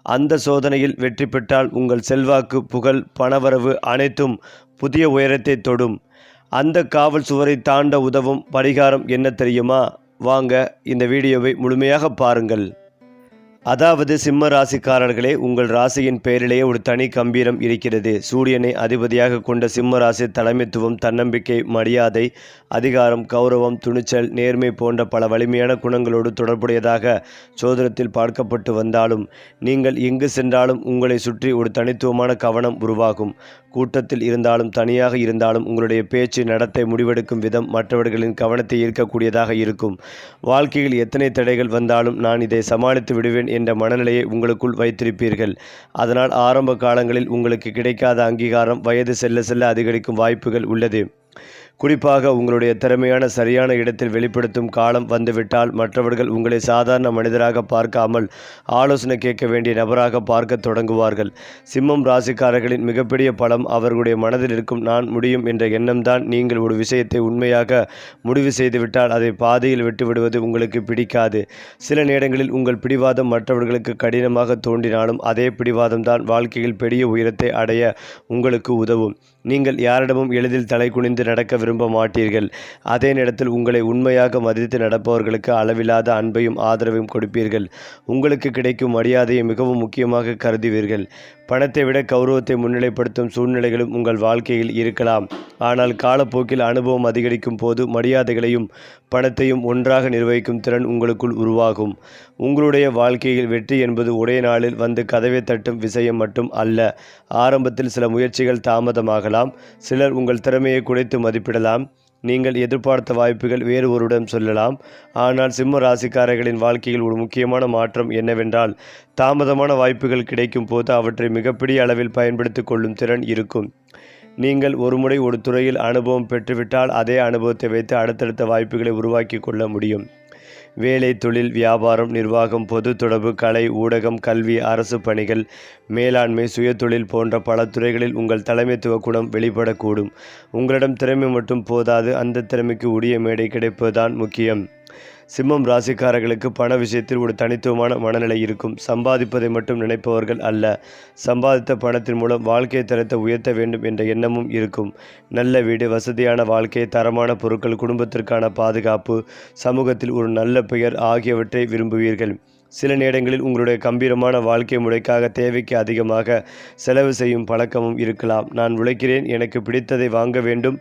அந்த சோதனையில் வெற்றி பெற்றால் உங்கள் செல்வாக்கு, புகழ், பணவரவு அனைத்தும் புதிய உயரத்தை தொடும். அந்த காவல் சுவரை தாண்ட உதவும் பரிகாரம் என்ன தெரியுமா? வாங்க இந்த வீடியோவை முழுமையாக பாருங்கள். அதாவது சிம்ம ராசிக்காரர்களே, உங்கள் ராசியின் பெயரிலேயே ஒரு தனி கம்பீரம் இருக்கிறது. சூரியனை அதிபதியாக கொண்ட சிம்ம ராசி தலைமைத்துவம், தன்னம்பிக்கை, மரியாதை, அதிகாரம், கௌரவம், துணிச்சல், நேர்மை போன்ற பல வலிமையான குணங்களோடு தொடர்புடையதாக சோதனத்தில் பார்க்கப்பட்டு வந்தாலும் நீங்கள் எங்கு சென்றாலும் உங்களை சுற்றி ஒரு தனித்துவமான கவனம் உருவாகும். கூட்டத்தில் இருந்தாலும் தனியாக இருந்தாலும் உங்களுடைய பேச்சு, நடத்தை, முடிவெடுக்கும் விதம் மற்றவர்களின் கவனத்தை ஈர்க்கக்கூடியதாக இருக்கும். வாழ்க்கையில் எத்தனை தடைகள் வந்தாலும் நான் இதை சமாளித்து விடுவேன் என்ற மனநிலையை உங்களுக்குள் வைத்திருப்பீர்கள். அதனால் ஆரம்ப காலங்களில் உங்களுக்கு கிடைக்காத அங்கீகாரம் வயது செல்ல செல்ல அதிகரிக்கும் வாய்ப்புகள் உள்ளது. குறிப்பாக உங்களுடைய திறமையான சரியான இடத்தில் வெளிப்படுத்தும் காலம் வந்துவிட்டால் மற்றவர்கள் உங்களை சாதாரண மனிதராக பார்க்காமல் ஆலோசனை கேட்க வேண்டிய நபராக பார்க்க தொடங்குவார்கள். சிம்மம் ராசிக்காரர்களின் மிகப்பெரிய பலம் அவர்களுடைய மனதில் இருக்கும் நான் முடியும் என்ற எண்ணம்தான். நீங்கள் ஒரு விஷயத்தை உண்மையாக முடிவு செய்துவிட்டால் அதை பாதியில் விட்டுவிடுவது உங்களுக்கு பிடிக்காது. சில நேரங்களில் உங்கள் பிடிவாதம் மற்றவர்களுக்கு கடினமாக தோன்றினாலும் அதே பிடிவாதம்தான் வாழ்க்கையில் பெரிய உயரத்தை அடைய உங்களுக்கு உதவும். நீங்கள் யாரிடமும் எளிதில் தலை குனிந்து நடக்க விரும்ப மாட்டீர்கள். அதே நேரத்தில் உங்களை உண்மையாக மதித்து நடப்பவர்களுக்கு அளவில்லாத அன்பையும் ஆதரவையும் கொடுப்பீர்கள். உங்களுக்கு கிடைக்கும் மரியாதையை மிகவும் முக்கியமாக கருதுவீர்கள். பணத்தை விட கௌரவத்தை முன்னிலைப்படுத்தும் சூழ்நிலைகளும் உங்கள் வாழ்க்கையில் இருக்கலாம். ஆனால் காலப்போக்கில் அனுபவம் அதிகரிக்கும் போது மரியாதைகளையும் பணத்தையும் ஒன்றாக நிர்வகிக்கும் திறன் உங்களுக்குள் உருவாகும். உங்களுடைய வாழ்க்கையில் வெற்றி என்பது ஒரே நாளில் வந்து கதவை தட்டும் விஷயம் மட்டும் அல்ல. ஆரம்பத்தில் சில முயற்சிகள் தாமதமாகலாம். சிலர் உங்கள் திறமையை குறைத்து மதிப்பிடலாம். நீங்கள் எதிர்பார்த்த வாய்ப்புகள் வேறு ஒருவரிடம் சொல்லலாம். ஆனால் சிம்ம ராசிக்காரர்களின் வாழ்க்கையில் ஒரு முக்கியமான மாற்றம் என்னவென்றால் தாமதமான வாய்ப்புகள் கிடைக்கும் போது அவற்றை மிகப்பெரிய அளவில் பயன்படுத்தி கொள்ளும் திறன் இருக்கும். நீங்கள் ஒருமுறை ஒரு துறையில் அனுபவம் பெற்றுவிட்டால் அதே அனுபவத்தை வைத்து அடுத்தடுத்த வாய்ப்புகளை உருவாக்கி கொள்ள முடியும். வேலை, தொழில், வியாபாரம், நிர்வாகம், பொது தொடர்பு, கலை, ஊடகம், கல்வி, அரசு பணிகள், மேலாண்மை, சுயதொழில் போன்ற பல துறைகளில் உங்கள் தலைமைத்துவ குணம் வெளிப்படக்கூடும். உங்களிடம் திறமை மட்டும் போதாது, அந்த திறமைக்கு உரிய மேடை கிடைப்பதுதான் முக்கியம். சிம்மம் ராசிக்காரர்களுக்கு பண விஷயத்தில் ஒரு தனித்துவமான மனநிலை இருக்கும். சம்பாதிப்பதை மட்டும் நினைப்பவர்கள் அல்ல, சம்பாதித்த பணத்தின் மூலம் வாழ்க்கை தரத்தை உயர்த்த வேண்டும் என்ற எண்ணமும் இருக்கும். நல்ல வீடு, வசதியான வாழ்க்கை, தரமான பொருட்கள், குடும்பத்திற்கான பாதுகாப்பு, சமூகத்தில் ஒரு நல்ல பெயர் ஆகியவற்றை விரும்புவீர்கள். சில நேரங்களில் உங்களுடைய கம்பீரமான வாழ்க்கை முறைக்காக தேவைக்கு அதிகமாக செலவு செய்யும் பழக்கமும் இருக்கலாம். நான் உழைக்கிறேன், எனக்கு பிடித்ததை வாங்க வேண்டும்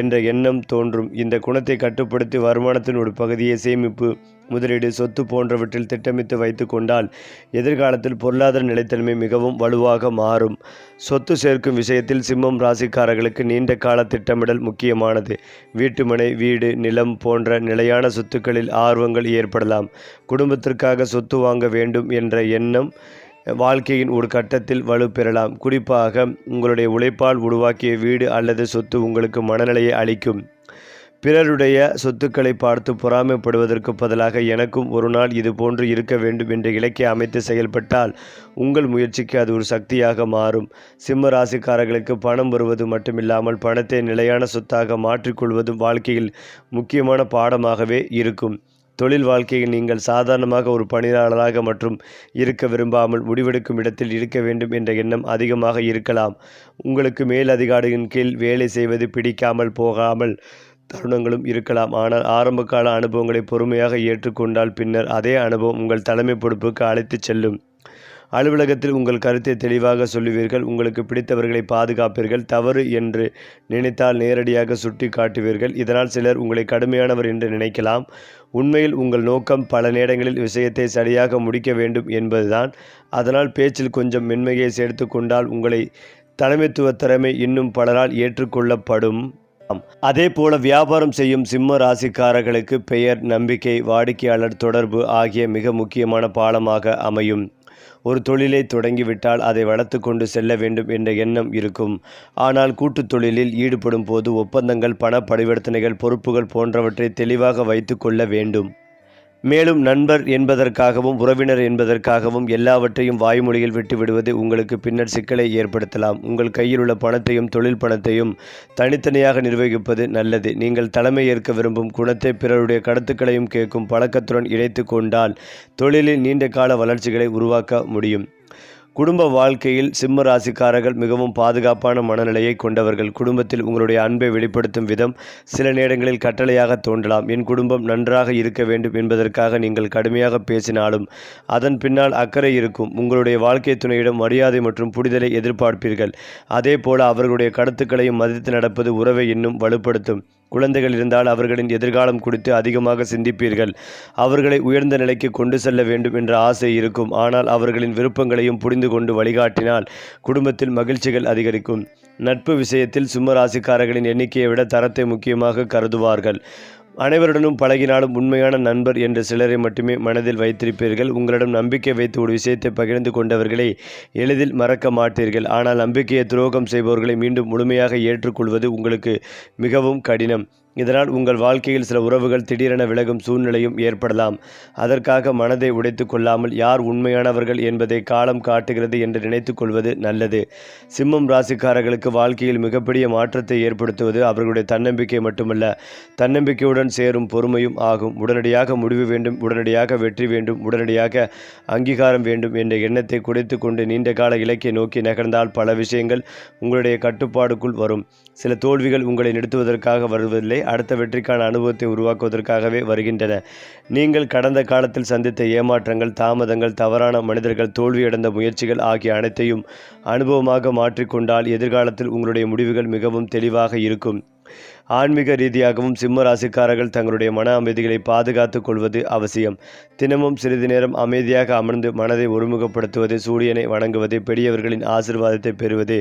என்ற எண்ணம் தோன்றும். இந்த குணத்தை கட்டுப்படுத்தி வருமானத்தின் ஒரு பகுதியை சேமிப்பு, முதலீடு, சொத்து போன்றவற்றில் திட்டமிட்டு வைத்து கொண்டால் எதிர்காலத்தில் பொருளாதார நிலைத்தன்மை மிகவும் வலுவாக மாறும். சொத்து சேர்க்கும் விஷயத்தில் சிம்மம் ராசிக்காரர்களுக்கு நீண்ட கால திட்டமிடல் முக்கியமானது. வீட்டுமனை, வீடு, நிலம் போன்ற நிலையான சொத்துக்களில் ஆர்வங்கள் ஏற்படலாம். குடும்பத்திற்காக சொத்து வாங்க வேண்டும் என்ற எண்ணம் வாழ்க்கையின் ஒரு கட்டத்தில் வலு பெறலாம். குறிப்பாக உங்களுடைய உழைப்பால் உருவாக்கிய வீடு அல்லது சொத்து உங்களுக்கு மனநிலையை அளிக்கும். பிறருடைய சொத்துக்களை பார்த்து பொறாமைப்படுவதற்கு பதிலாக எனக்கும் ஒரு நாள் இது போன்று இருக்க வேண்டும் என்ற இலக்கை அமைத்து செயல்பட்டால் உங்கள் முயற்சிக்கு அது ஒரு சக்தியாக மாறும். சிம்ம ராசிக்காரர்களுக்கு பணம் வருவது மட்டுமில்லாமல் பணத்தை நிலையான சொத்தாக மாற்றிக்கொள்வதும் வாழ்க்கையில் முக்கியமான பாடமாகவே இருக்கும். தொழில் வாழ்க்கையில் நீங்கள் சாதாரணமாக ஒரு பணியாளராக மற்றும் இருக்க விரும்பாமல் முடிவெடுக்கும் இடத்தில் இருக்க வேண்டும் என்ற எண்ணம் அதிகமாக இருக்கலாம். உங்களுக்கு மேல் அதிகாரியின் கீழ் வேலை செய்வது பிடிக்காமல் போகாமல் தருணங்களும் இருக்கலாம். ஆனால் ஆரம்பகால அனுபவங்களை பொறுமையாக ஏற்றுக்கொண்டால் பின்னர் அதே அனுபவம் உங்கள் தலைமை பொறுப்புக்கு அழைத்து செல்லும். அலுவலகத்தில் உங்கள் கருத்தை தெளிவாக சொல்லுவீர்கள். உங்களுக்கு பிடித்தவர்களை பாதுகாப்பீர்கள். தவறு என்று நினைத்தால் நேரடியாக சுட்டி காட்டுவீர்கள். இதனால் சிலர் உங்களை கடுமையானவர் என்று நினைக்கலாம். உண்மையில் உங்கள் நோக்கம் பல நேரங்களில் விஷயத்தை சரியாக முடிக்க வேண்டும் என்பதுதான். அதனால் பேச்சில் கொஞ்சம் மென்மையை சேர்த்து கொண்டால் உங்களை தலைமைத்துவ திறமை இன்னும் பலரால் ஏற்றுக்கொள்ளப்படும். அதே போல வியாபாரம் செய்யும் சிம்ம ராசிக்காரர்களுக்கு பெயர், நம்பிக்கை, வாடிக்கையாளர் தொடர்பு ஆகிய மிக முக்கியமான பாலமாக அமையும். ஒரு தொழிலை தொடங்கிவிட்டால் அதை வளர்த்து கொண்டு செல்ல வேண்டும் என்ற எண்ணம் இருக்கும். ஆனால் கூட்டுத் தொழிலில் ஈடுபடும் போது ஒப்பந்தங்கள், பண பரிவர்த்தனைகள், பொறுப்புகள் போன்றவற்றை தெளிவாக வைத்து கொள்ள வேண்டும். மேலும் நண்பர் என்பதற்காகவும் உறவினர் என்பதற்காகவும் எல்லாவற்றையும் வாய்மொழியில் விட்டுவிடுவது உங்களுக்கு பின்னர் சிக்கலை ஏற்படுத்தலாம். உங்கள் கையில் உள்ள பணத்தையும் தொழில் பணத்தையும் தனித்தனியாக நிர்வகிப்பது நல்லது. நீங்கள் தலைமை ஏற்க விரும்பும் குணத்தை பிறருடைய கருத்துக்களையும் கேட்கும் பழக்கத்துடன் இணைத்து கொண்டால் தொழிலில் நீண்ட கால வளர்ச்சிகளை உருவாக்க முடியும். குடும்ப வாழ்க்கையில் சிம்ம ராசிக்காரர்கள் மிகவும் பாதுகாப்பான மனநிலையை கொண்டவர்கள். குடும்பத்தில் உங்களுடைய அன்பை வெளிப்படுத்தும் விதம் சில நேரங்களில் கட்டளையாக தோன்றலாம். என் குடும்பம் நன்றாக இருக்க வேண்டும் என்பதற்காக நீங்கள் கடுமையாக பேசினாலும் அதன் பின்னால் அக்கறை இருக்கும். உங்களுடைய வாழ்க்கை துணையிடம் மரியாதை மற்றும் புரிதலை எதிர்பார்ப்பீர்கள். அதே போல அவர்களுடைய கருத்துக்களையும் மதித்து நடப்பது உறவை இன்னும் வலுப்படுத்தும். குழந்தைகள் இருந்தால் அவர்களின் எதிர்காலம் குறித்து அதிகமாக சிந்திப்பீர்கள். அவர்களை உயர்ந்த நிலைக்கு கொண்டு செல்ல வேண்டும் என்ற ஆசை இருக்கும். ஆனால் அவர்களின் விருப்பங்களையும் புரிந்து கொண்டு வழிகாட்டினால் குடும்பத்தில் மகிழ்ச்சிகள் அதிகரிக்கும். நட்பு விஷயத்தில் சிம்ம ராசிக்காரர்களின் எண்ணிக்கையை விட தரத்தை முக்கியமாக கருதுவார்கள். அனைவருடனும் பழகினாலும் உண்மையான நண்பர் என்ற சிலரை மட்டுமே மனதில் வைத்திருப்பீர்கள். உங்களிடம் நம்பிக்கை வைத்து ஒரு விஷயத்தை பகிர்ந்து கொண்டவர்களை எளிதில் மறக்க மாட்டீர்கள். ஆனால் நம்பிக்கையை துரோகம் செய்பவர்களை மீண்டும் முழுமையாக ஏற்றுக்கொள்வது உங்களுக்கு மிகவும் கடினம். இதனால் உங்கள் வாழ்க்கையில் சில உறவுகள் திடீரென விலகும் சூழ்நிலையும் ஏற்படலாம். அதற்காக மனதை உடைத்து கொள்ளாமல் யார் உண்மையானவர்கள் என்பதை காலம் காட்டுகிறது என்று நினைத்து கொள்வது நல்லது. சிம்மம் ராசிக்காரர்களுக்கு வாழ்க்கையில் மிகப்பெரிய மாற்றத்தை ஏற்படுத்துவது அவர்களுடைய தன்னம்பிக்கை மட்டுமல்ல, தன்னம்பிக்கையுடன் சேரும் பொறுமையும் ஆகும். உடனடியாக முடிவு வேண்டும், உடனடியாக வெற்றி வேண்டும், உடனடியாக அங்கீகாரம் வேண்டும் என்ற எண்ணத்தை குறைத்து கொண்டு நீண்ட கால இலக்கை நோக்கி நகர்ந்தால் பல விஷயங்கள் உங்களுடைய கட்டுப்பாடுக்குள் வரும். சில தோல்விகள் உங்களை நிறுத்துவதற்காக வருவதில்லை, அடுத்த வெற்றிக்கான அனுபவத்தை உருவாக்குவதற்காகவே வருகின்றன. நீங்கள் கடந்த காலத்தில் சந்தித்த ஏமாற்றங்கள், தாமதங்கள், தவறான மனிதர்கள், தோல்வியடைந்த முயற்சிகள் ஆகிய அனைத்தையும் அனுபவமாக மாற்றிக்கொண்டால் எதிர்காலத்தில் உங்களுடைய முடிவுகள் மிகவும் தெளிவாக இருக்கும். ஆன்மீக ரீதியாகவும் சிம்ம ராசிக்காரர்கள் தங்களுடைய மன அமைதிகளை பாதுகாத்துக் கொள்வது அவசியம். தினமும் சிறிது நேரம் அமைதியாக அமர்ந்து மனதை ஒருமுகப்படுத்துவது, சூரியனை வணங்குவது, பெரியவர்களின் ஆசீர்வாதத்தை பெறுவது,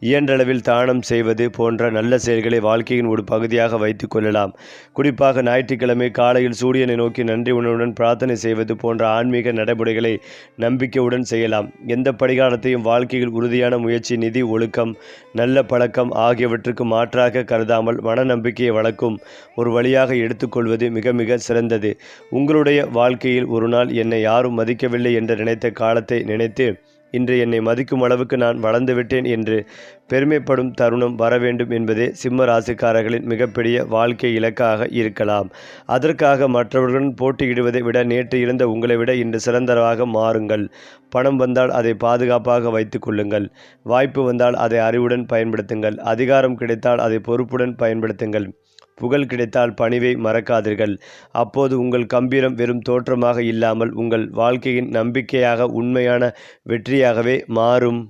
இயன்றளவில் தானம் செய்வது போன்ற நல்ல செயல்களை வாழ்க்கையின் ஒரு பகுதியாக வைத்துக் கொள்ளலாம். குறிப்பாக ஞாயிற்றுக்கிழமை காலையில் சூரியனை நோக்கி நன்றி உணர்வுடன் பிரார்த்தனை செய்வது போன்ற ஆன்மீக நடைமுறைகளை நம்பிக்கையுடன் செய்யலாம். எந்த பரிகாரத்தையும் வாழ்க்கையில் உறுதியான முயற்சி, நிதி, ஒழுக்கம், நல்ல பழக்கம் ஆகியவற்றுக்கு மாற்றாக கருதாமல் மன நம்பிக்கையை வளர்க்கும் ஒரு வழியாக எடுத்துக்கொள்வது மிக மிக சிறந்தது. உங்களுடைய வாழ்க்கையில் ஒரு நாள் என்னை யாரும் மதிக்கவில்லை என்று நினைத்த காலத்தை நினைத்து இன்று என்னை மதிக்கும் அளவுக்கு நான் வளர்ந்துவிட்டேன் என்று பெருமைப்படும் தருணம் வர வேண்டும் என்பதே சிம்ம ராசிக்காரர்களின் மிகப்பெரிய வாழ்க்கை இலக்காக இருக்கலாம். அதற்காக மற்றவர்களுடன் போட்டியிடுவதை விட நேற்று இருந்த உங்களை விட இன்று சிறந்தவராக மாறுங்கள். பணம் வந்தால் அதை பாதுகாப்பாக வைத்துக் கொள்ளுங்கள். வாய்ப்பு வந்தால் அதை அறிவுடன் பயன்படுத்துங்கள். அதிகாரம் கிடைத்தால் அதை பொறுப்புடன் பயன்படுத்துங்கள். புகழ் கிடைத்தால் பணிவை மறக்காதீர்கள். அப்போது உங்கள் கம்பீரம் வெறும் தோற்றமாக இல்லாமல் உங்கள் வாழ்க்கையின் நம்பிக்கையாக, உண்மையான வெற்றியாகவே மாறும்.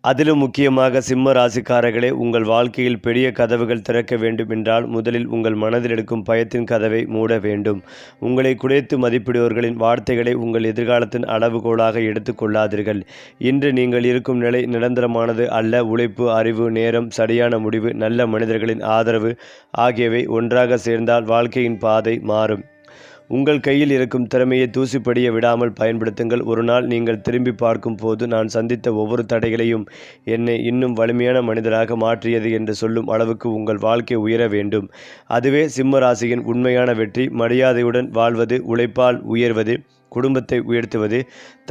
அதிலும் முக்கியமாக சிம்ம ராசிக்காரர்களே, உங்கள் வாழ்க்கையில் பெரிய கதவுகள் திறக்க வேண்டும் என்றால் முதலில் உங்கள் மனதில் இருக்கும் பயத்தின் கதவை மூட வேண்டும். உங்களை குறைத்து மதிப்பிடுவர்களின் வார்த்தைகளை உங்கள் எதிர்காலத்தின் அளவுகோலாக எடுத்துக்கொள்ளாதீர்கள். இன்று நீங்கள் இருக்கும் நிலை நிரந்தரமானது அல்ல. உழைப்பு, அறிவு, நேரம், சரியான முடிவு, நல்ல மனிதர்களின் ஆதரவு ஆகியவை ஒன்றாக சேர்ந்தால் வாழ்க்கையின் பாதை மாறும். உங்கள் கையில் இருக்கும் திறமையை தூசிப்படிய விடாமல் பயன்படுத்துங்கள். ஒரு நாள் நீங்கள் திரும்பி பார்க்கும் போது நான் சந்தித்த ஒவ்வொரு தடைகளையும் என்னை இன்னும் வலிமையான மனிதராக மாற்றியது என்று சொல்லும் அளவுக்கு உங்கள் வாழ்க்கை உயர வேண்டும். அதுவே சிம்ம ராசியின் உண்மையான வெற்றி. மரியாதையுடன் வாழ்வது, உழைப்பால் உயர்வது, குடும்பத்தை உயர்த்துவது,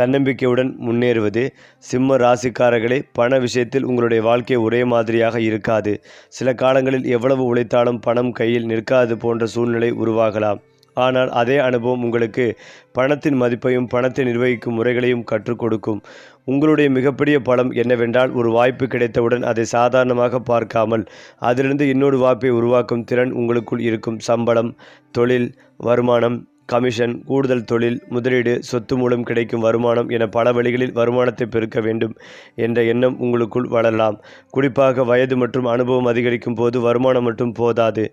தன்னம்பிக்கையுடன் முன்னேறுவது. சிம்ம ராசிக்காரர்களே, பண விஷயத்தில் உங்களுடைய வாழ்க்கை ஒரே மாதிரியாக இருக்காது. சில காலங்களில் எவ்வளவு உழைத்தாலும் பணம் கையில் நிற்காது போன்ற சூழ்நிலை உருவாகலாம். ஆனால் அதே அனுபவம் உங்களுக்கு பணத்தின் மதிப்பையும் பணத்தை நிர்வகிக்கும் முறைகளையும் கற்றுக் கொடுக்கும். உங்களுடைய மிகப்பெரிய பலம் என்னவென்றால், ஒரு வாய்ப்பு கிடைத்தவுடன் அதை சாதாரணமாக பார்க்காமல் அதிலிருந்து இன்னொரு வாய்ப்பை உருவாக்கும் திறன் உங்களுக்குள் இருக்கும். சம்பளம், தொழில், வருமானம், கமிஷன், கூடுதல் தொழில், முதலீடு, சொத்து மூலம் கிடைக்கும் வருமானம் என பல வழிகளில் வருமானத்தை பெருக்க வேண்டும் என்ற எண்ணம் உங்களுக்குள் வளரலாம். குறிப்பாக வயது மற்றும் அனுபவம் அதிகரிக்கும் போது வருமானம் மட்டும் போதாது.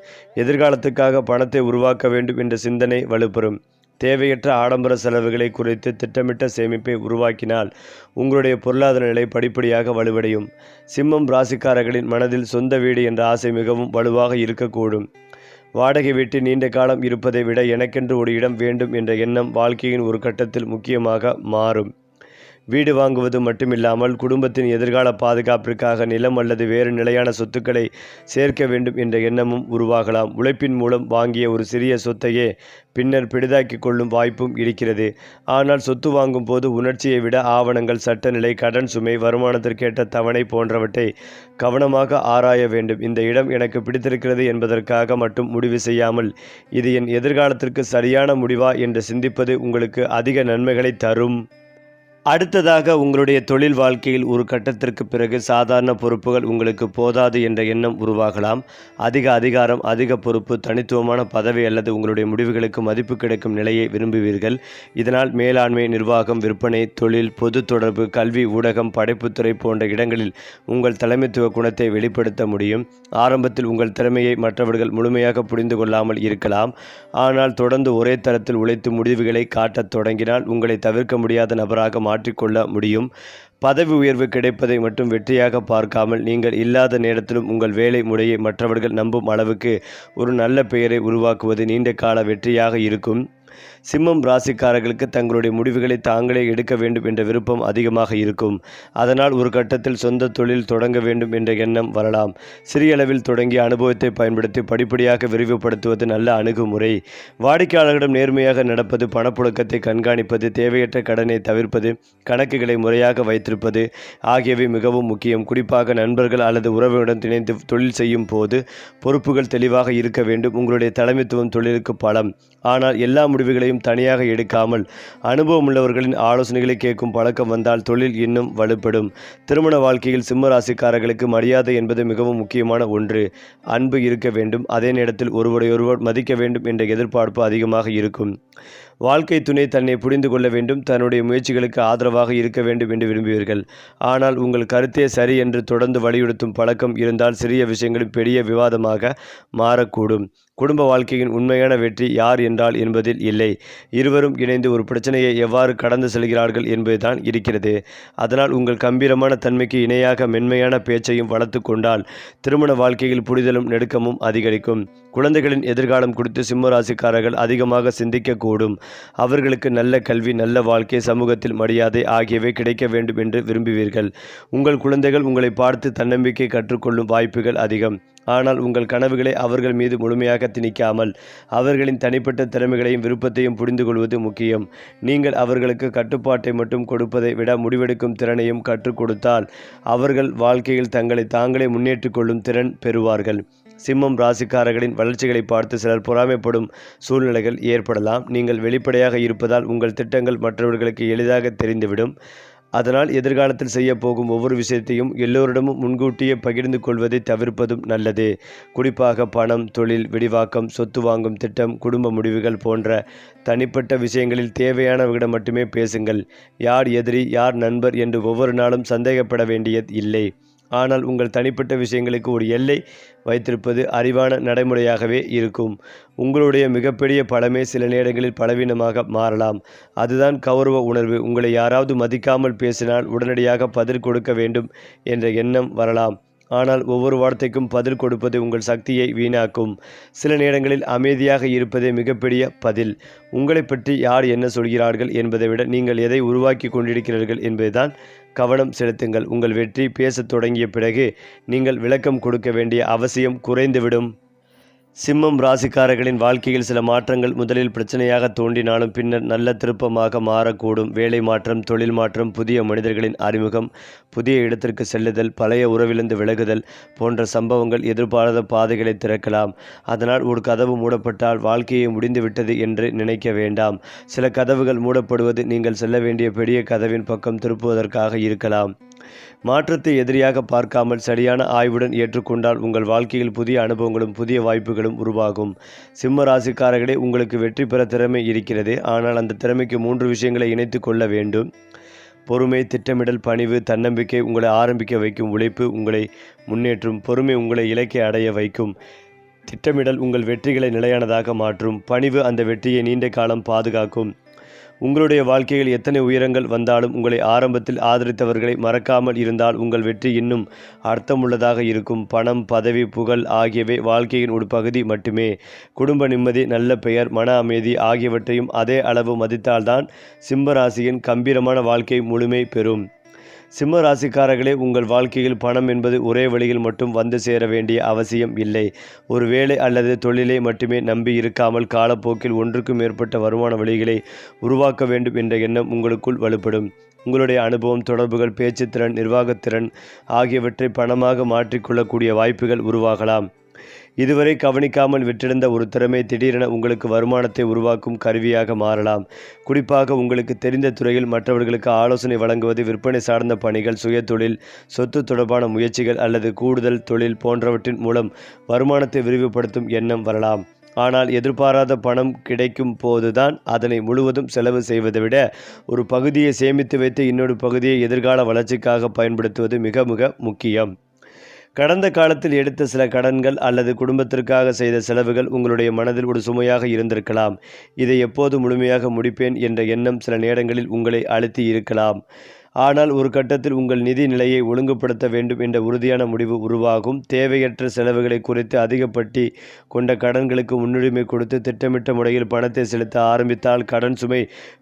எதிர்காலத்துக்காக பணத்தை உருவாக்க வேண்டும் என்ற சிந்தனை வலுப்பெறும். தேவையற்ற ஆடம்பர செலவுகளை குறைத்து திட்டமிட்ட சேமிப்பை உருவாக்கினால் உங்களுடைய பொருளாதார நிலை படிப்படியாக வலுவடையும். சிம்மம் ராசிக்காரர்களின் மனதில் சொந்த வீடு என்ற ஆசை மிகவும் வலுவாக இருக்கக்கூடும். வாடகை வீட்டில் நீண்ட காலம் இருப்பதை விட எனக்கென்று ஒரு இடம் வேண்டும் என்ற எண்ணம் வாழ்க்கையின் ஒரு கட்டத்தில் முக்கியமாக மாறும். வீடு வாங்குவது மட்டுமில்லாமல் குடும்பத்தின் எதிர்கால பாதுகாப்பிற்காக நிலம் அல்லது வேறு நிலையான சொத்துக்களை சேர்க்க வேண்டும் என்ற எண்ணமும் உருவாகலாம். உழைப்பின் மூலம் வாங்கிய ஒரு சிறிய சொத்தையே பின்னர் பெரிதாக்கிக் கொள்ளும் வாய்ப்பும் இருக்கிறது. ஆனால் சொத்து வாங்கும் போது உணர்ச்சியை விட ஆவணங்கள், சட்டநிலை, கடன் சுமை, வருமானத்திற்கேற்ற தவணை போன்றவற்றை கவனமாக ஆராய வேண்டும். இந்த இடம் எனக்கு பிடித்திருக்கிறது என்பதற்காக மட்டும் முடிவு செய்யாமல் இது என் எதிர்காலத்திற்கு சரியான முடிவா என்று சிந்திப்பது உங்களுக்கு அதிக நன்மைகளை தரும். அடுத்ததாக, உங்களுடைய தொழில் வாழ்க்கையில் ஒரு கட்டத்திற்கு பிறகு சாதாரண பொறுப்புகள் உங்களுக்கு போதாது என்ற எண்ணம் உருவாகலாம். அதிக அதிகாரம், அதிக பொறுப்பு, தனித்துவமான பதவி அல்லது உங்களுடைய முடிவுகளுக்கு மதிப்பு கிடைக்கும் நிலையை விரும்புவீர்கள். இதனால் மேலாண்மை, நிர்வாகம், விற்பனை, தொழில், பொது தொடர்பு, கல்வி, ஊடகம், படைப்புத்துறை போன்ற இடங்களில் உங்கள் தலைமைத்துவ குணத்தை வெளிப்படுத்த முடியும். ஆரம்பத்தில் உங்கள் திறமையை மற்றவர்கள் முழுமையாக புரிந்து கொள்ளாமல் இருக்கலாம். ஆனால் தொடர்ந்து ஒரே தரத்தில் உழைத்து முடிவுகளை காட்டத் தொடங்கினால் உங்களை தவிர்க்க முடியாத நபராக மாற்றிக்கொள்ள முடியும். பதவி உயர்வு கிடைப்பதை மட்டும் வெற்றியாக பார்க்காமல், நீங்கள் இல்லாத நேரத்திலும் உங்கள் வேலை முறையை மற்றவர்கள் நம்பும் அளவுக்கு ஒரு நல்ல பெயரை உருவாக்குவது நீண்ட கால வெற்றியாக இருக்கும். சிம்மம் ராசிக்காரர்களுக்கு தங்களுடைய முடிவுகளை தாங்களே எடுக்க வேண்டும் என்ற விருப்பம் அதிகமாக இருக்கும். அதனால் ஒரு கட்டத்தில் சொந்த தொழில் தொடங்க வேண்டும் என்ற எண்ணம் வரலாம். சிறிய அளவில் தொடங்கிய அனுபவத்தை பயன்படுத்தி படிப்படியாக விரிவுபடுத்துவது நல்ல அணுகுமுறை. வாடிக்கையாளர்களிடம் நேர்மையாக நடப்பது, பணப்புழக்கத்தை கண்காணிப்பது, தேவையற்ற கடனை தவிர்ப்பது, கணக்குகளை முறையாக வைத்திருப்பது ஆகியவை மிகவும் முக்கியம். குறிப்பாக நண்பர்கள் அல்லது உறவுடன் இணைந்து தொழில் செய்யும் போது பொறுப்புகள் தெளிவாக இருக்க வேண்டும். உங்களுடைய தலைமைத்துவம் தொழிலுக்கு பலம். ஆனால் எல்லா முடிவுகளையும் தனியாக எடுக்காமல் அனுபவம் உள்ளவர்களின் ஆலோசனைகளை கேட்கும் பழக்கம் வந்தால் தொழில் இன்னும் வலுப்படும். திருமண வாழ்க்கையில் சிம்ம ராசிக்காரர்களுக்கு மரியாதை என்பது மிகவும் முக்கியமான ஒன்று. அன்பு இருக்க வேண்டும், அதே நேரத்தில் ஒருவரையொருவர் மதிக்க வேண்டும் என்ற எதிர்பார்ப்பு அதிகமாக இருக்கும். வாழ்க்கை துணை தன்னை புரிந்து கொள்ள வேண்டும், தன்னுடைய முயற்சிகளுக்கு ஆதரவாக இருக்க வேண்டும் என்று விரும்புவீர்கள். ஆனால் உங்கள் கருத்தே சரி என்று தொடர்ந்து வலியுறுத்தும் பழக்கம் இருந்தால் சிறிய விஷயங்களும் பெரிய விவாதமாக மாறக்கூடும். குடும்ப வாழ்க்கையின் உண்மையான வெற்றி யார் என்றால் என்பதில் இல்லை, இருவரும் இணைந்து ஒரு பிரச்சனையை எவ்வாறு கடந்து செல்கிறார்கள் என்பதுதான் இருக்கிறது. அதனால் உங்கள் கம்பீரமான தன்மைக்கு இணையாக மென்மையான பேச்சையும் வளர்த்து கொண்டால் திருமண வாழ்க்கையில் புரிதலும் நெருக்கமும் அதிகரிக்கும். குழந்தைகளின் எதிர்காலம் குறித்து சிம்ம ராசிக்காரர்கள் அதிகமாக சிந்திக்கக்கூடும். அவர்களுக்கு நல்ல கல்வி, நல்ல வாழ்க்கை, சமூகத்தில் மரியாதை ஆகியவை கிடைக்க வேண்டும் என்று விரும்புவீர்கள். உங்கள் குழந்தைகள் உங்களை பார்த்து தன்னம்பிக்கை கற்றுக்கொள்ளும் வாய்ப்புகள் அதிகம். ஆனால் உங்கள் கனவுகளை அவர்கள் மீது முழுமையாக திணிக்காமல் அவர்களின் தனிப்பட்ட திறமைகளையும் விருப்பத்தையும் புரிந்து கொள்வது முக்கியம். நீங்கள் அவர்களுக்கு கட்டுப்பாட்டை மட்டும் கொடுப்பதை விட முடிவெடுக்கும் திறனையும் கற்றுக் கொடுத்தால் அவர்கள் வாழ்க்கையில் தங்களை தாங்களே முன்னேற்றிக் கொள்ளும் திறன் பெறுவார்கள். சிம்மம் ராசிக்காரர்களின் வளர்ச்சிகளை பார்த்து சிலர் பொறாமைப்படும் சூழ்நிலைகள் ஏற்படலாம். நீங்கள் வெளிப்படையாக இருப்பதால் உங்கள் திட்டங்கள் மற்றவர்களுக்கு எளிதாக தெரிந்துவிடும். அதனால் எதிர்காலத்தில் செய்ய போகும் ஒவ்வொரு விஷயத்தையும் எல்லோரிடமும் முன்கூட்டியே பகிர்ந்து கொள்வதை தவிர்ப்பதும் நல்லது. குறிப்பாக பணம், தொழில், விரிவாக்கம், சொத்து வாங்கும் திட்டம், குடும்ப முடிவுகள் போன்ற தனிப்பட்ட விஷயங்களில் தேவையானவர்களிடம் மட்டுமே பேசுங்கள். யார் எதிரி, யார் நண்பர் என்று ஒவ்வொரு நாளும் சந்தேகப்பட வேண்டியது இல்லை. ஆனால் உங்கள் தனிப்பட்ட விஷயங்களுக்கு ஒரு எல்லை வைத்திருப்பது அறிவான நடைமுறையாகவே இருக்கும். உங்களுடைய மிகப்பெரிய பலமே சில நேரங்களில் பலவீனமாக மாறலாம். அதுதான் கௌரவ உணர்வு. உங்களை யாராவது மதிக்காமல் பேசினால் உடனடியாக பதில் கொடுக்க வேண்டும் என்ற எண்ணம் வரலாம். ஆனால் ஒவ்வொரு வார்த்தைக்கும் பதில் கொடுப்பது உங்கள் சக்தியை வீணாக்கும். சில நேரங்களில் அமைதியாக இருப்பதே மிகப்பெரிய பதில். உங்களை பற்றி யார் என்ன சொல்கிறார்கள் என்பதை விட நீங்கள் எதை உருவாக்கி கொண்டிருக்கிறீர்கள் என்பதுதான் கவனம் செலுத்துங்கள். உங்கள் வெற்றி பேசத் தொடங்கிய பிறகு நீங்கள் விளக்கம் கொடுக்க வேண்டிய அவசியம் குறைந்துவிடும். சிம்மம் ராசிக்காரர்களின் வாழ்க்கையில் சில மாற்றங்கள் முதலில் பிரச்சனையாக தோன்றினாலும் பின்னர் நல்ல திருப்பமாக மாறக்கூடும். வேலை மாற்றம், தொழில் மாற்றம், புதிய மனிதர்களின் அறிமுகம், புதிய இடத்திற்கு செல்லுதல், பழைய உறவிலிருந்து விலகுதல் போன்ற சம்பவங்கள் எதிர்பாராத பாதைகளை திறக்கலாம். அதனால் ஒரு கதவு மூடப்பட்டால் வாழ்க்கையை முடிந்துவிட்டது என்று நினைக்க வேண்டாம். சில கதவுகள் மூடப்படுவது நீங்கள் செல்ல வேண்டிய பெரிய கதவின் பக்கம் திருப்புவதற்காக இருக்கலாம். மாற்றத்தை எதிரியாக பார்க்காமல் சரியான ஆய்வுடன் ஏற்றுக்கொண்டால் உங்கள் வாழ்க்கையில் புதிய அனுபவங்களும் புதிய வாய்ப்புகளும் உருவாகும். சிம்ம ராசிக்காரர்களே, உங்களுக்கு வெற்றி பெற திறமை இருக்கிறது. ஆனால் அந்த திறமைக்கு 3 விஷயங்களை இணைத்து கொள்ள வேண்டும். பொறுமை, திட்டமிடல், பணிவு. தன்னம்பிக்கை உங்களை ஆரம்பிக்க வைக்கும், உழைப்பு உங்களை முன்னேற்றும், பொறுமை உங்களை இலக்கை அடைய வைக்கும், திட்டமிடல் உங்கள் வெற்றிகளை நிலையானதாக மாற்றும், பணிவு அந்த வெற்றியை நீண்ட காலம் பாதுகாக்கும். உங்களுடைய வாழ்க்கையில் எத்தனை உயரங்கள் வந்தாலும் உங்களை ஆரம்பத்தில் ஆதரித்தவர்களை மறக்காமல் இருந்தால் உங்கள் வெற்றி இன்னும் அர்த்தமுள்ளதாக இருக்கும். பணம், பதவி, புகழ் ஆகியவை வாழ்க்கையின் ஒரு பகுதி மட்டுமே. குடும்ப நிம்மதி, நல்ல பெயர், மன அமைதி ஆகியவற்றையும் அதே அளவு மதித்தால்தான் சிம்ம ராசியின் கம்பீரமான வாழ்க்கை முழுமை பெறும். சிம்ம ராசிக்காரர்களே, உங்கள் வாழ்க்கையில் பணம் என்பது ஒரே வழியில் மட்டும் வந்து சேர வேண்டிய அவசியம் இல்லை. ஒரு வேலை அல்லது தொழிலை மட்டுமே நம்பி இருக்காமல் காலப்போக்கில் ஒன்றுக்கும் மேற்பட்ட வருமான வழிகளை உருவாக்க வேண்டும் என்ற எண்ணம் உங்களுக்குள் வலுப்படும். உங்களுடைய அனுபவம், தொடர்புகள், பேச்சுத்திறன், நிர்வாகத்திறன் ஆகியவற்றை பணமாக மாற்றிக்கொள்ளக்கூடிய வாய்ப்புகள் உருவாகலாம். இதுவரை கவனிக்காமல் விட்டிருந்த ஒரு திறமை திடீரென உங்களுக்கு வருமானத்தை உருவாக்கும் கருவியாக மாறலாம். குறிப்பாக உங்களுக்கு தெரிந்த துறையில் மற்றவர்களுக்கு ஆலோசனை வழங்குவது, விற்பனை சார்ந்த பணிகள், சுயதொழில், சொத்து தொடர்பான முயற்சிகள் அல்லது கூடுதல் தொழில் போன்றவற்றின் மூலம் வருமானத்தை விரிவுபடுத்தும் எண்ணம் வரலாம். ஆனால் எதிர்பாராத பணம் கிடைக்கும் போதுதான் அதனை முழுவதும் செலவு செய்வதை விட ஒரு பகுதியை சேமித்து வைத்து இன்னொரு பகுதியை எதிர்கால வளர்ச்சிக்காக பயன்படுத்துவது மிக மிக முக்கியம். கடந்த காலத்தில் எடுத்த சில கடன்கள் அல்லது குடும்பத்திற்காக செய்த செலவுகள் உங்களுடைய மனதில் ஒரு சுமையாக இருந்திருக்கலாம். இதை எப்போது முழுமையாக முடிப்பேன் என்ற எண்ணம் சில நேரங்களில் உங்களை அழுத்தி இருக்கலாம். ஆனால் ஒரு கட்டத்தில் உங்கள் நிதி நிலையை ஒழுங்குபடுத்த வேண்டும் என்ற உறுதியான முடிவு உருவாகும். தேவையற்ற செலவுகளை குறைத்து அதிக வட்டி கொண்ட கடன்களுக்கு முன்னுரிமை கொடுத்து திட்டமிட்ட முறையில் பணத்தை செலுத்த ஆரம்பித்தால் கடன் சுமை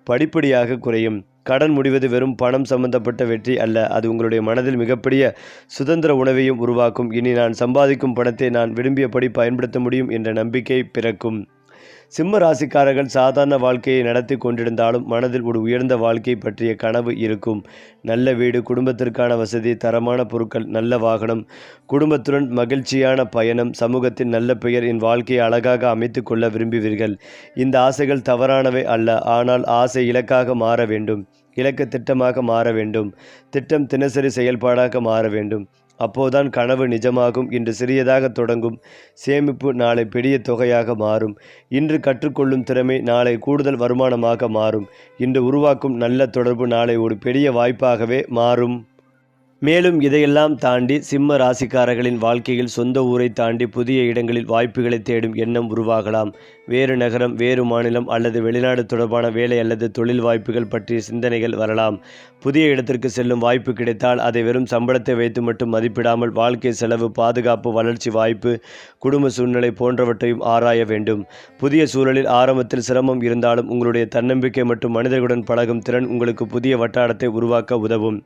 படிப்படியாக குறையும். கடன் முடிவது வெறும் பணம் சம்பந்தப்பட்ட வெற்றி அல்ல, அது உங்களுடைய மனதில் மிகப்பெரிய சுதந்திர உணர்வையும் உருவாக்கும். இனி நான் சம்பாதிக்கும் பணத்தை நான் விரும்பியபடி பயன்படுத்த முடியும் என்ற நம்பிக்கை பிறக்கும். சிம்ம ராசிக்காரர்கள் சாதாரண வாழ்க்கையை நடத்தி கொண்டிருந்தாலும் மனதில் ஒரு உயர்ந்த வாழ்க்கை பற்றிய கனவு இருக்கும். நல்ல வீடு, குடும்பத்திற்கான வசதி, தரமான பொருட்கள், நல்ல வாகனம், குடும்பத்துடன் மகிழ்ச்சியான பயணம், சமூகத்தின் நல்ல பெயர், என் வாழ்க்கையை அழகாக அமைத்து கொள்ள விரும்புவீர்கள். இந்த ஆசைகள் தவறானவை அல்ல, ஆனால் ஆசை இலக்காக மாற வேண்டும். இலக்கு திட்டமாக மாற வேண்டும். திட்டம் தினசரி செயல்பாடாக மாற வேண்டும். அப்போதுதான் கனவு நிஜமாகும். இன்று சிறியதாக தொடங்கும் சேமிப்பு நாளை பெரிய தொகையாக மாறும். இன்று கற்றுக்கொள்ளும் திறமை நாளை கூடுதல் வருமானமாக மாறும். இன்று உருவாக்கும் நல்ல தொடர்பு நாளை ஒரு பெரிய வாய்ப்பாகவே மாறும். மேலும் இதையெல்லாம் தாண்டி சிம்ம ராசிக்காரர்களின் வாழ்க்கையில் சொந்த ஊரை தாண்டி புதிய இடங்களில் வாய்ப்புகளை தேடும் எண்ணம் உருவாகலாம். வேறு நகரம், வேறு மாநிலம் அல்லது வெளிநாடு தொடர்பான வேலை அல்லது தொழில் வாய்ப்புகள் பற்றிய சிந்தனைகள் வரலாம். புதிய இடத்திற்கு செல்லும் வாய்ப்பு கிடைத்தால் அதை வெறும் சம்பளத்தை வைத்து மட்டும் மதிப்பிடாமல் வாழ்க்கை செலவு, பாதுகாப்பு, வளர்ச்சி வாய்ப்பு, குடும்ப சூழ்நிலை போன்றவற்றையும் ஆராய வேண்டும். புதிய சூழலில் ஆரம்பத்தில் சிரமம் இருந்தாலும் உங்களுடைய தன்னம்பிக்கை மற்றும் மனிதர்களுடன் பழகும் திறன் உங்களுக்கு புதிய வட்டாரத்தை உருவாக்க உதவும்.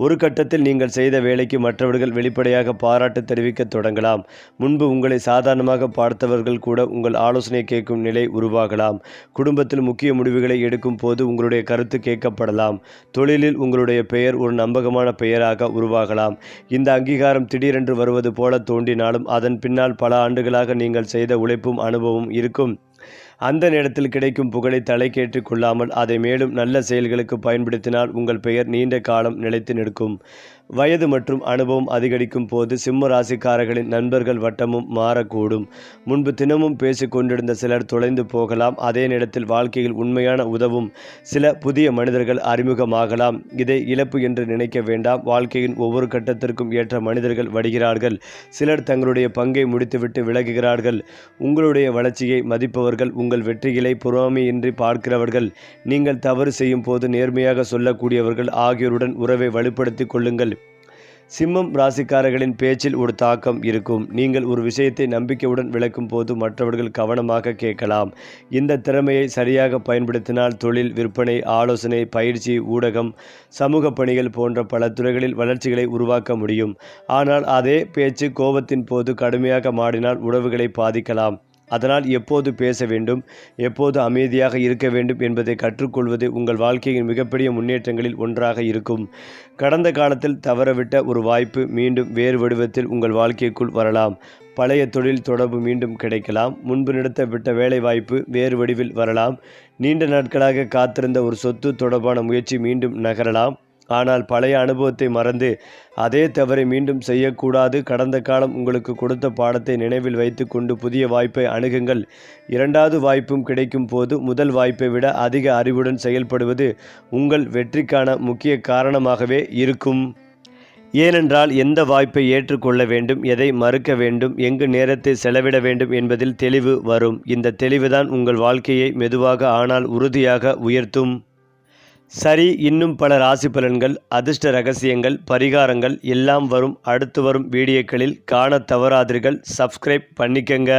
ஒரு கட்டத்தில் நீங்கள் செய்த வேலைக்கு மற்றவர்கள் வெளிப்படையாக பாராட்டு தெரிவிக்க தொடங்கலாம். முன்பு உங்களை சாதாரணமாக பார்த்தவர்கள் கூட உங்கள் ஆலோசனை கேட்கும் நிலை உருவாகலாம். குடும்பத்தில் முக்கிய முடிவுகளை எடுக்கும் போது உங்களுடைய கருத்து கேட்கப்படலாம். தொழிலில் உங்களுடைய பெயர் ஒரு நம்பகமான பெயராக உருவாகலாம். இந்த அங்கீகாரம் திடீரென்று வருவது போல தோன்றினாலும் அதன் பின்னால் பல ஆண்டுகளாக நீங்கள் செய்த உழைப்பும் அனுபவமும் இருக்கும். அந்த நேரத்தில் கிடைக்கும் புகழை தலைக்கேற்றிக் கொள்ளாமல் அதை மேலும் நல்ல செயல்களுக்கு பயன்படுத்தினால் உங்கள் பெயர் நீண்ட காலம் நிலைத்து நிற்கும். வயது மற்றும் அனுபவம் அதிகரிக்கும் போது சிம்ம ராசிக்காரர்களின் நண்பர்கள் வட்டமும் மாறக்கூடும். முன்பு தினமும் பேசிக் கொண்டிருந்த சிலர் தொலைந்து போகலாம். அதே நேரத்தில் வாழ்க்கையில் உண்மையான உதவும் சில புதிய மனிதர்கள் அறிமுகமாகலாம். இதை இழப்பு என்று நினைக்க வேண்டாம். வாழ்க்கையின் ஒவ்வொரு கட்டத்திற்கும் ஏற்ற மனிதர்கள் வருகிறார்கள். சிலர் தங்களுடைய பங்கை முடித்துவிட்டு விலகுகிறார்கள். உங்களுடைய வளர்ச்சியை மதிப்பவர்கள், உங்கள் வெற்றிகளை பொறாமையின்றி பார்க்கிறவர்கள், நீங்கள் தவறு செய்யும் போது நேர்மையாக சொல்லக்கூடியவர்கள் ஆகியோருடன் உறவை வலுப்படுத்திக் கொள்ளுங்கள். சிம்மம் ராசிக்காரர்களின் பேச்சில் ஒரு தாக்கம் இருக்கும். நீங்கள் ஒரு விஷயத்தை நம்பிக்கையுடன் விளக்கும் போது மற்றவர்கள் கவனமாக கேட்கலாம். இந்த திறமையை சரியாக பயன்படுத்தினால் தொழில், விற்பனை, ஆலோசனை, பயிற்சி, ஊடகம், சமூக பணிகள் போன்ற பல துறைகளில் வளர்ச்சிகளை உருவாக்க முடியும். ஆனால் அதே பேச்சு கோபத்தின் போது கடுமையாக மாறினால் உறவுகளை பாதிக்கலாம். அதனால் எப்போது பேச வேண்டும், எப்போது அமைதியாக இருக்க வேண்டும் என்பதை கற்றுக்கொள்வது உங்கள் வாழ்க்கையின் மிகப்பெரிய முன்னேற்றங்களில் ஒன்றாக இருக்கும். கடந்த காலத்தில் தவறவிட்ட ஒரு வாய்ப்பு மீண்டும் வேறு வடிவத்தில் உங்கள் வாழ்க்கைக்குள் வரலாம். பழைய தொழில் தொடர்பு மீண்டும் கிடைக்கலாம். முன்பு நடத்தப்பட்ட வேலை வாய்ப்பு வேறு வடிவில் வரலாம். நீண்ட நாட்களாக காத்திருந்த ஒரு சொத்து தொடர்பான முயற்சி மீண்டும் நகரலாம். ஆனால் பழைய அனுபவத்தை மறந்து அதே தவறை மீண்டும் செய்யக்கூடாது. கடந்த காலம் உங்களுக்கு கொடுத்த பாடத்தை நினைவில் வைத்து கொண்டு புதிய வாய்ப்பை அணுகுங்கள். இரண்டாவது வாய்ப்பும் கிடைக்கும் போது முதல் வாய்ப்பை விட அதிக அறிவுடன் செயல்படுவது உங்கள் வெற்றிக்கான முக்கிய காரணமாகவே இருக்கும். ஏனென்றால் எந்த வாய்ப்பை ஏற்றுக்கொள்ள வேண்டும், எதை மறுக்க வேண்டும், எங்கு நேரத்தை செலவிட வேண்டும் என்பதில் தெளிவு வரும். இந்த தெளிவுதான் உங்கள் வாழ்க்கையை மெதுவாக ஆனால் உறுதியாக உயர்த்தும். சரி, இன்னும் பல ராசி பலன்கள், அதிர்ஷ்ட ரகசியங்கள், பரிகாரங்கள் எல்லாம் அடுத்து வரும் வீடியோக்களில் காண தவறாதீர்கள். சப்ஸ்கிரைப் பண்ணிக்கங்க.